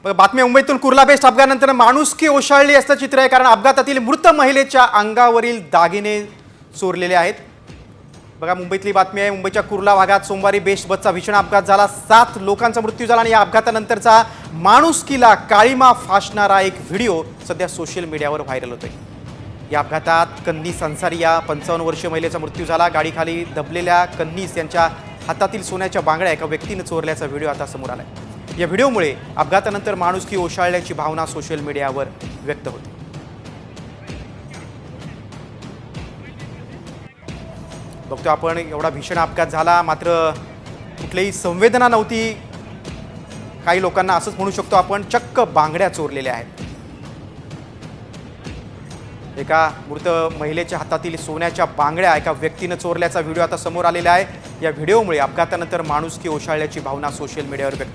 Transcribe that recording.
बातमी मुंबईतून कुर्ला बेस्ट अपघातानंतर माणुसकी ओशाळली असं चित्र आहे, कारण अपघातातील मृत महिलेच्या अंगावरील दागिने चोरलेले आहेत। बघा, मुंबईतली बातमी आहे। मुंबईच्या कुर्ला भागात सोमवारी बेस्ट बसचा भीषण अपघात झाला। 7 लोकांचा मृत्यू झाला आणि या अपघातानंतरचा माणुसकीला काळीमा फासणारा एक व्हिडिओ सध्या सोशल मीडियावर व्हायरल होतोय। या अपघातात कन्नीस अन्सारी या 55 वर्षीय महिलेचा मृत्यू झाला। गाडीखाली दबलेल्या कन्नीस यांच्या हातातील सोन्याच्या बांगड्या एका व्यक्तीने चोरल्याचा व्हिडिओ आता समोर आलाय। या व्हिडिओमुळे अपघातानंतर माणुसकी ओशाळल्याची भावना सोशल मीडियावर व्यक्त होते। बघतो आपण, एवढा भीषण अपघात झाला मात्र कुठलीही संवेदना नव्हती। काही लोकांना असंच म्हणू शकतो आपण, चक्क बांगड्या चोरलेल्या आहेत। एका मृत महिलेच्या हातातील सोन्याच्या बांगड्या एका व्यक्तीने चोरल्याचा व्हिडिओ आता समोर आलेला आहे। या व्हिडिओमुळे अपघातानंतर माणुसकी ओशाळल्याची भावना सोशल मीडियावर व्यक्त